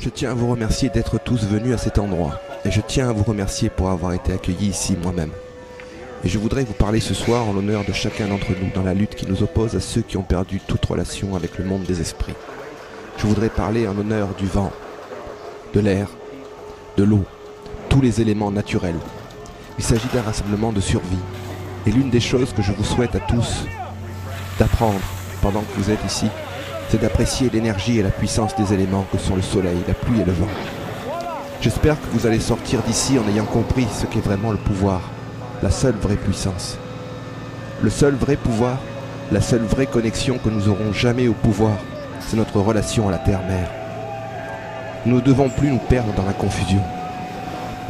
Je tiens à vous remercier d'être tous venus à cet endroit. Et je tiens à vous remercier pour avoir été accueillis ici moi-même. Et je voudrais vous parler ce soir en l'honneur de chacun d'entre nous dans la lutte qui nous oppose à ceux qui ont perdu toute relation avec le monde des esprits. Je voudrais parler en l'honneur du vent, de l'air, de l'eau, tous les éléments naturels. Il s'agit d'un rassemblement de survie. Et l'une des choses que je vous souhaite à tous d'apprendre pendant que vous êtes ici, c'est d'apprécier l'énergie et la puissance des éléments que sont le soleil, la pluie et le vent. J'espère que vous allez sortir d'ici en ayant compris ce qu'est vraiment le pouvoir, la seule vraie puissance. Le seul vrai pouvoir, la seule vraie connexion que nous n'aurons jamais au pouvoir, c'est notre relation à la Terre-Mère. Nous ne devons plus nous perdre dans la confusion.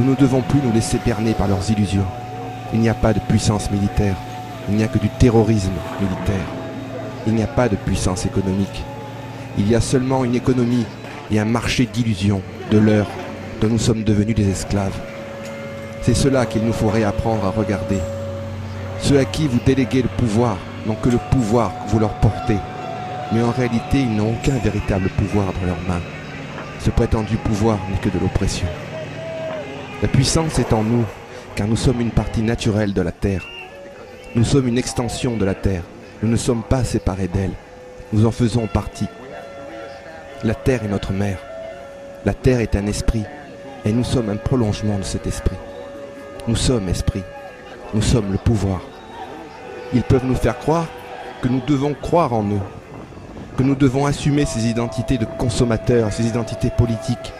Nous ne devons plus nous laisser berner par leurs illusions. Il n'y a pas de puissance militaire, il n'y a que du terrorisme militaire. Il n'y a pas de puissance économique. Il y a seulement une économie et un marché d'illusions, de leurres, dont nous sommes devenus des esclaves. C'est cela qu'il nous faut réapprendre à regarder. Ceux à qui vous déléguez le pouvoir n'ont que le pouvoir que vous leur portez, mais en réalité ils n'ont aucun véritable pouvoir dans leurs mains. Ce prétendu pouvoir n'est que de l'oppression. La puissance est en nous, car nous sommes une partie naturelle de la Terre. Nous sommes une extension de la Terre. Nous ne sommes pas séparés d'elle. Nous en faisons partie. La Terre est notre mère. La Terre est un esprit, et nous sommes un prolongement de cet esprit. Nous sommes esprit. Nous sommes le pouvoir. Ils peuvent nous faire croire que nous devons croire en eux, que nous devons assumer ces identités de consommateurs, ces identités politiques,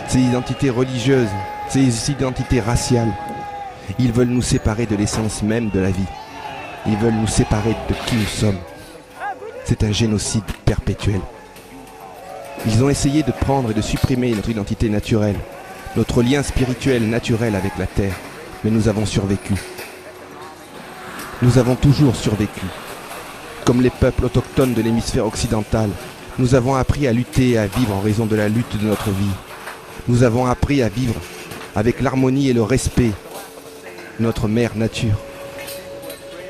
ces identités religieuses, ces identités raciales. Ils veulent nous séparer de l'essence même de la vie. Ils veulent nous séparer de qui nous sommes. C'est un génocide perpétuel. Ils ont essayé de prendre et de supprimer notre identité naturelle, notre lien spirituel naturel avec la Terre, mais nous avons survécu. Nous avons toujours survécu. Comme les peuples autochtones de l'hémisphère occidental, nous avons appris à lutter et à vivre en raison de la lutte de notre vie. Nous avons appris à vivre avec l'harmonie et le respect de notre mère nature.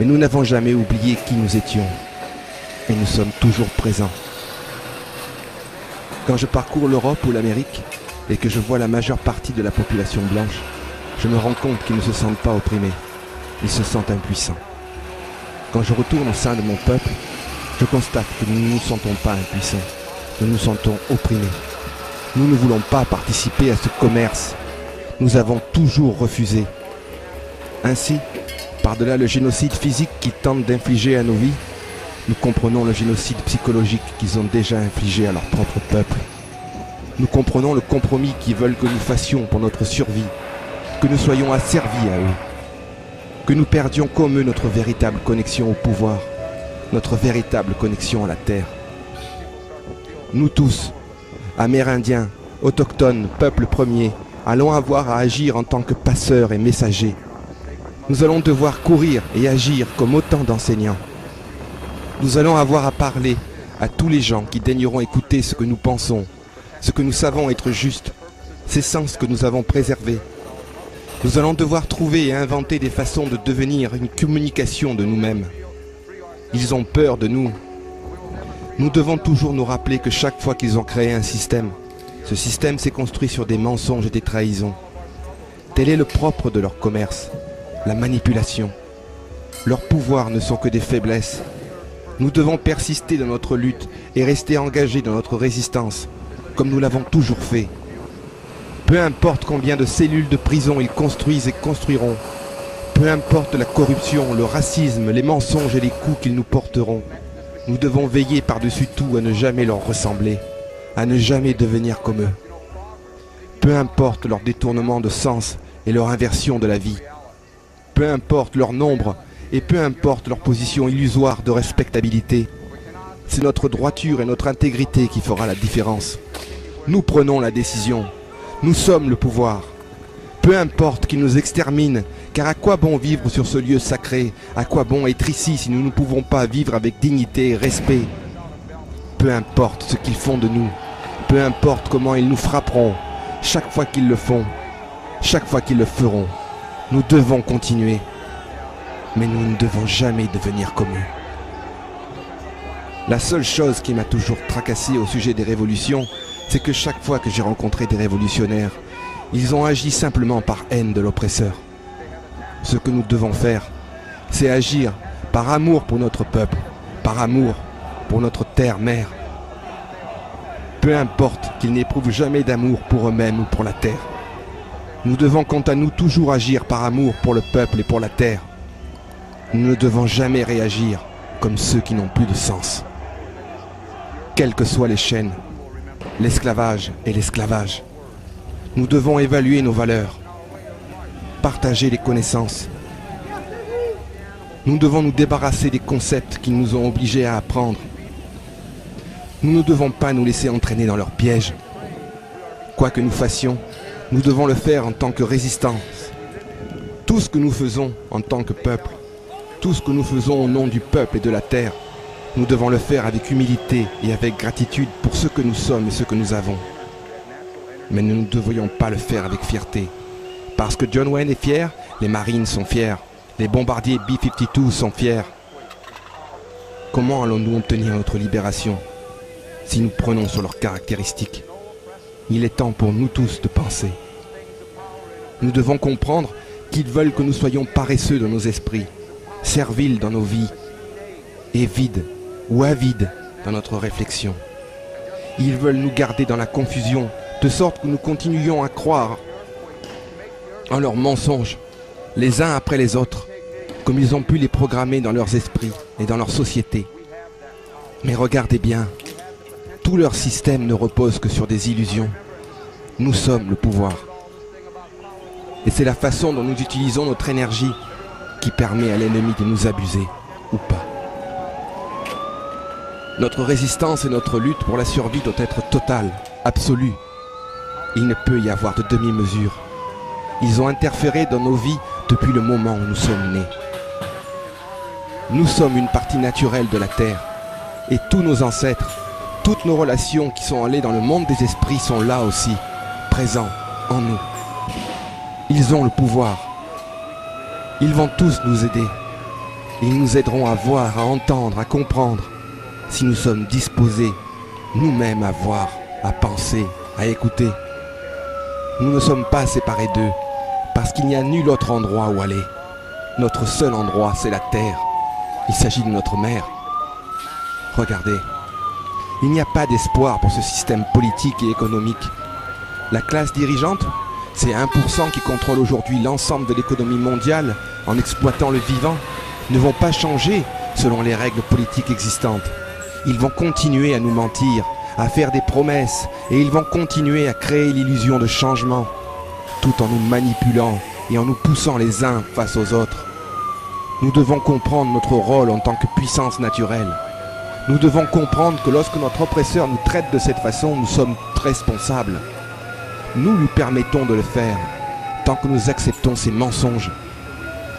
Mais nous n'avons jamais oublié qui nous étions. Et nous sommes toujours présents. Quand je parcours l'Europe ou l'Amérique et que je vois la majeure partie de la population blanche, je me rends compte qu'ils ne se sentent pas opprimés. Ils se sentent impuissants. Quand je retourne au sein de mon peuple, je constate que nous ne nous sentons pas impuissants. Nous nous sentons opprimés. Nous ne voulons pas participer à ce commerce. Nous avons toujours refusé. Ainsi, par-delà le génocide physique qu'ils tentent d'infliger à nos vies, nous comprenons le génocide psychologique qu'ils ont déjà infligé à leur propre peuple. Nous comprenons le compromis qu'ils veulent que nous fassions pour notre survie, que nous soyons asservis à eux, que nous perdions comme eux notre véritable connexion au pouvoir, notre véritable connexion à la terre. Nous tous, Amérindiens, autochtones, peuple premier, allons avoir à agir en tant que passeurs et messagers. Nous allons devoir courir et agir comme autant d'enseignants. Nous allons avoir à parler à tous les gens qui daigneront écouter ce que nous pensons, ce que nous savons être juste, ces sens que nous avons préservés. Nous allons devoir trouver et inventer des façons de devenir une communication de nous-mêmes. Ils ont peur de nous. Nous devons toujours nous rappeler que chaque fois qu'ils ont créé un système, ce système s'est construit sur des mensonges et des trahisons. Tel est le propre de leur commerce. La manipulation. Leurs pouvoirs ne sont que des faiblesses. Nous devons persister dans notre lutte et rester engagés dans notre résistance, comme nous l'avons toujours fait. Peu importe combien de cellules de prison ils construisent et construiront, peu importe la corruption, le racisme, les mensonges et les coups qu'ils nous porteront, nous devons veiller par-dessus tout à ne jamais leur ressembler, à ne jamais devenir comme eux. Peu importe leur détournement de sens et leur inversion de la vie, peu importe leur nombre et peu importe leur position illusoire de respectabilité, c'est notre droiture et notre intégrité qui fera la différence. Nous prenons la décision. Nous sommes le pouvoir. Peu importe qu'ils nous exterminent, car à quoi bon vivre sur ce lieu sacré? À quoi bon être ici si nous ne pouvons pas vivre avec dignité et respect? Peu importe ce qu'ils font de nous, peu importe comment ils nous frapperont, chaque fois qu'ils le font, chaque fois qu'ils le feront, nous devons continuer. Mais nous ne devons jamais devenir comme eux. La seule chose qui m'a toujours tracassé au sujet des révolutions, c'est que chaque fois que j'ai rencontré des révolutionnaires, ils ont agi simplement par haine de l'oppresseur. Ce que nous devons faire, c'est agir par amour pour notre peuple, par amour pour notre terre-mère. Peu importe qu'ils n'éprouvent jamais d'amour pour eux-mêmes ou pour la terre. Nous devons quant à nous toujours agir par amour pour le peuple et pour la terre. Nous ne devons jamais réagir comme ceux qui n'ont plus de sens. Quelles que soient les chaînes, l'esclavage et l'esclavage, nous devons évaluer nos valeurs, partager les connaissances. Nous devons nous débarrasser des concepts qu'ils nous ont obligés à apprendre. Nous ne devons pas nous laisser entraîner dans leurs pièges. Quoi que nous fassions, nous devons le faire en tant que résistance. Tout ce que nous faisons en tant que peuple, tout ce que nous faisons au nom du peuple et de la terre, nous devons le faire avec humilité et avec gratitude pour ce que nous sommes et ce que nous avons. Mais nous ne devrions pas le faire avec fierté. Parce que John Wayne est fier, les Marines sont fiers, les bombardiers B-52 sont fiers. Comment allons-nous obtenir notre libération si nous prenons sur leurs caractéristiques? Il est temps pour nous tous de penser. Nous devons comprendre qu'ils veulent que nous soyons paresseux dans nos esprits, serviles dans nos vies, et vides ou avides dans notre réflexion. Ils veulent nous garder dans la confusion, de sorte que nous continuions à croire en leurs mensonges, les uns après les autres, comme ils ont pu les programmer dans leurs esprits et dans leur société. Mais regardez bien, tout leur système ne repose que sur des illusions. Nous sommes le pouvoir. Et c'est la façon dont nous utilisons notre énergie qui permet à l'ennemi de nous abuser, ou pas. Notre résistance et notre lutte pour la survie doit être totale, absolue. Il ne peut y avoir de demi-mesure. Ils ont interféré dans nos vies depuis le moment où nous sommes nés. Nous sommes une partie naturelle de la Terre. Et tous nos ancêtres, toutes nos relations qui sont allées dans le monde des esprits sont là aussi, présents en nous. Ils ont le pouvoir. Ils vont tous nous aider. Ils nous aideront à voir, à entendre, à comprendre, si nous sommes disposés nous-mêmes à voir, à penser, à écouter. Nous ne sommes pas séparés d'eux, parce qu'il n'y a nul autre endroit où aller. Notre seul endroit, c'est la Terre. Il s'agit de notre mère. Regardez, il n'y a pas d'espoir pour ce système politique et économique. La classe dirigeante, ces 1% qui contrôlent aujourd'hui l'ensemble de l'économie mondiale en exploitant le vivant, ne vont pas changer selon les règles politiques existantes. Ils vont continuer à nous mentir, à faire des promesses, et ils vont continuer à créer l'illusion de changement, tout en nous manipulant et en nous poussant les uns face aux autres. Nous devons comprendre notre rôle en tant que puissance naturelle. Nous devons comprendre que lorsque notre oppresseur nous traite de cette façon, nous sommes responsables. Nous lui permettons de le faire, tant que nous acceptons ses mensonges.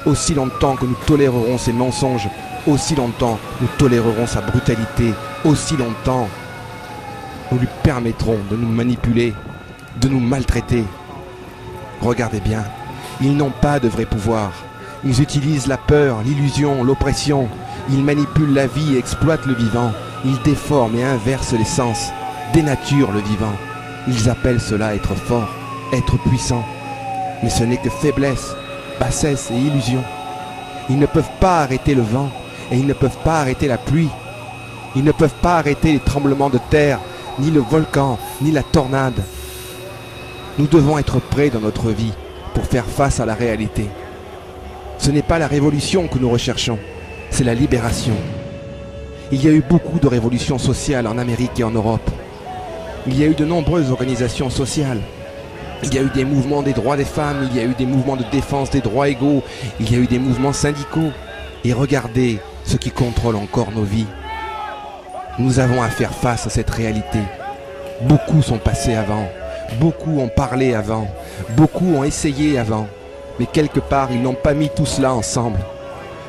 Aussi longtemps que nous tolérerons ses mensonges, aussi longtemps nous tolérerons sa brutalité, aussi longtemps nous lui permettrons de nous manipuler, de nous maltraiter. Regardez bien, ils n'ont pas de vrai pouvoir. Ils utilisent la peur, l'illusion, l'oppression. Ils manipulent la vie et exploitent le vivant. Ils déforment et inversent les sens, dénaturent le vivant. Ils appellent cela être fort, être puissant. Mais ce n'est que faiblesse, bassesse et illusion. Ils ne peuvent pas arrêter le vent et ils ne peuvent pas arrêter la pluie. Ils ne peuvent pas arrêter les tremblements de terre, ni le volcan, ni la tornade. Nous devons être prêts dans notre vie pour faire face à la réalité. Ce n'est pas la révolution que nous recherchons, c'est la libération. Il y a eu beaucoup de révolutions sociales en Amérique et en Europe. Il y a eu de nombreuses organisations sociales. Il y a eu des mouvements des droits des femmes, il y a eu des mouvements de défense des droits égaux, il y a eu des mouvements syndicaux. Et regardez ce qui contrôle encore nos vies. Nous avons à faire face à cette réalité. Beaucoup sont passés avant, beaucoup ont parlé avant, beaucoup ont essayé avant, mais quelque part ils n'ont pas mis tout cela ensemble.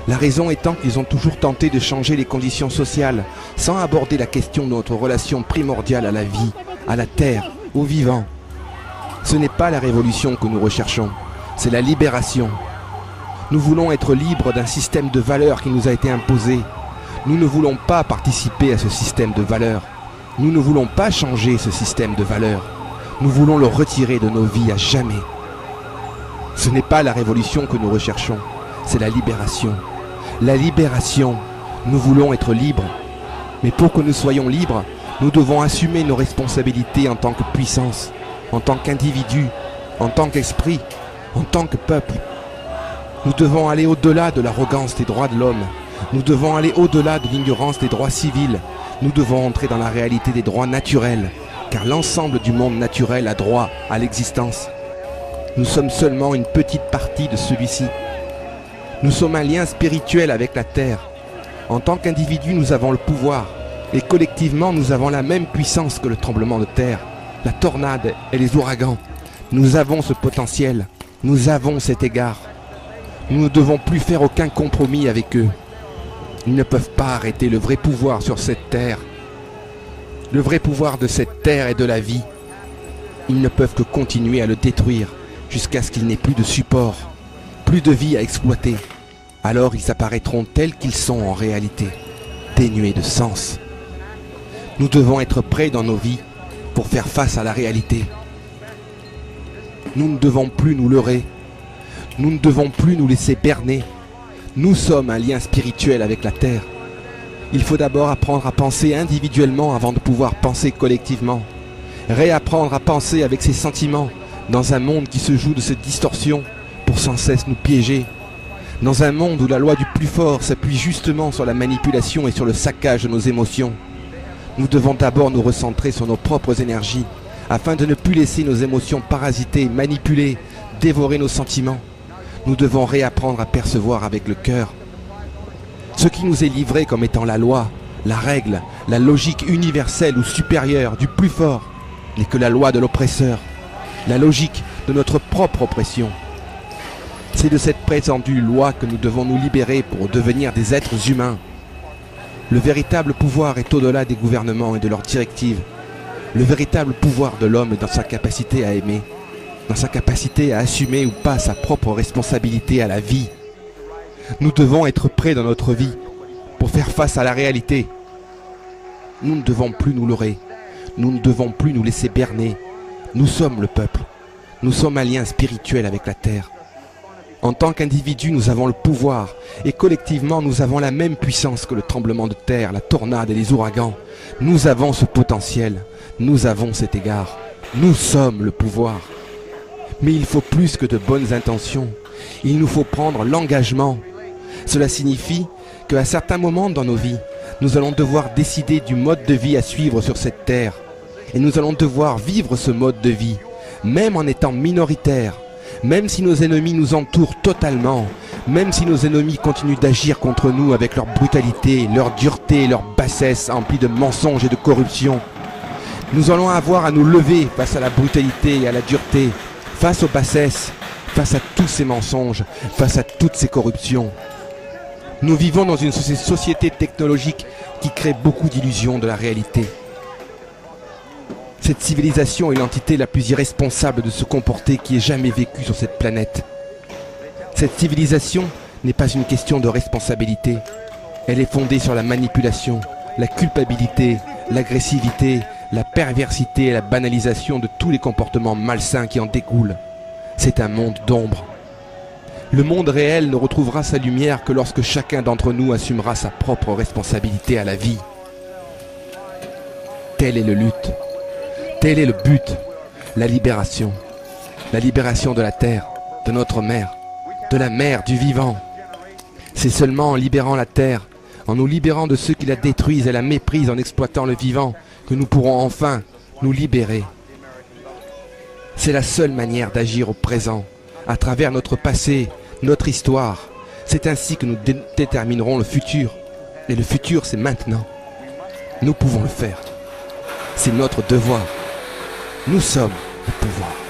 La raison étant qu'ils ont toujours tenté de changer les conditions sociales, sans aborder la question de notre relation primordiale à la vie, à la terre, au vivant. Ce n'est pas la révolution que nous recherchons, c'est la libération. Nous voulons être libres d'un système de valeurs qui nous a été imposé. Nous ne voulons pas participer à ce système de valeurs. Nous ne voulons pas changer ce système de valeurs. Nous voulons le retirer de nos vies à jamais. Ce n'est pas la révolution que nous recherchons, c'est la libération. La libération, nous voulons être libres. Mais pour que nous soyons libres, nous devons assumer nos responsabilités en tant que puissance, en tant qu'individu, en tant qu'esprit, en tant que peuple. Nous devons aller au-delà de l'arrogance des droits de l'homme. Nous devons aller au-delà de l'ignorance des droits civils. Nous devons entrer dans la réalité des droits naturels, car l'ensemble du monde naturel a droit à l'existence. Nous sommes seulement une petite partie de celui-ci. Nous sommes un lien spirituel avec la Terre. En tant qu'individu, nous avons le pouvoir, et collectivement, nous avons la même puissance que le tremblement de terre, la tornade et les ouragans. Nous avons ce potentiel, nous avons cet égard. Nous ne devons plus faire aucun compromis avec eux. Ils ne peuvent pas arrêter le vrai pouvoir sur cette terre. Le vrai pouvoir de cette terre et de la vie. Ils ne peuvent que continuer à le détruire jusqu'à ce qu'il n'ait plus de support, plus de vie à exploiter. Alors ils apparaîtront tels qu'ils sont en réalité, dénués de sens. Nous devons être prêts dans nos vies pour faire face à la réalité. Nous ne devons plus nous leurrer. Nous ne devons plus nous laisser berner. Nous sommes un lien spirituel avec la Terre. Il faut d'abord apprendre à penser individuellement avant de pouvoir penser collectivement. Réapprendre à penser avec ses sentiments dans un monde qui se joue de cette distorsion pour sans cesse nous piéger. Dans un monde où la loi du plus fort s'appuie justement sur la manipulation et sur le saccage de nos émotions. Nous devons d'abord nous recentrer sur nos propres énergies afin de ne plus laisser nos émotions parasiter, manipuler, dévorer nos sentiments. Nous devons réapprendre à percevoir avec le cœur. Ce qui nous est livré comme étant la loi, la règle, la logique universelle ou supérieure du plus fort n'est que la loi de l'oppresseur, la logique de notre propre oppression. C'est de cette prétendue loi que nous devons nous libérer pour devenir des êtres humains. Le véritable pouvoir est au-delà des gouvernements et de leurs directives. Le véritable pouvoir de l'homme est dans sa capacité à aimer, dans sa capacité à assumer ou pas sa propre responsabilité à la vie. Nous devons être prêts dans notre vie pour faire face à la réalité. Nous ne devons plus nous leurrer, nous ne devons plus nous laisser berner. Nous sommes le peuple, nous sommes un lien spirituel avec la Terre. En tant qu'individus, nous avons le pouvoir et collectivement, nous avons la même puissance que le tremblement de terre, la tornade et les ouragans. Nous avons ce potentiel, nous avons cet égard. Nous sommes le pouvoir. Mais il faut plus que de bonnes intentions. Il nous faut prendre l'engagement. Cela signifie qu'à certains moments dans nos vies, nous allons devoir décider du mode de vie à suivre sur cette terre. Et nous allons devoir vivre ce mode de vie, même en étant minoritaires. Même si nos ennemis nous entourent totalement, même si nos ennemis continuent d'agir contre nous avec leur brutalité, leur dureté, leur bassesse emplie de mensonges et de corruption, nous allons avoir à nous lever face à la brutalité et à la dureté, face aux bassesses, face à tous ces mensonges, face à toutes ces corruptions. Nous vivons dans une société technologique qui crée beaucoup d'illusions de la réalité. Cette civilisation est l'entité la plus irresponsable de se comporter qui ait jamais vécu sur cette planète. Cette civilisation n'est pas une question de responsabilité. Elle est fondée sur la manipulation, la culpabilité, l'agressivité, la perversité et la banalisation de tous les comportements malsains qui en découlent. C'est un monde d'ombre. Le monde réel ne retrouvera sa lumière que lorsque chacun d'entre nous assumera sa propre responsabilité à la vie. Telle est le lutte. Tel est le but, la libération de la terre, de notre mère, de la mère du vivant. C'est seulement en libérant la terre, en nous libérant de ceux qui la détruisent et la méprisent en exploitant le vivant, que nous pourrons enfin nous libérer. C'est la seule manière d'agir au présent, à travers notre passé, notre histoire. C'est ainsi que nous déterminerons le futur. Et le futur, c'est maintenant. Nous pouvons le faire. C'est notre devoir. Nous sommes le pouvoir.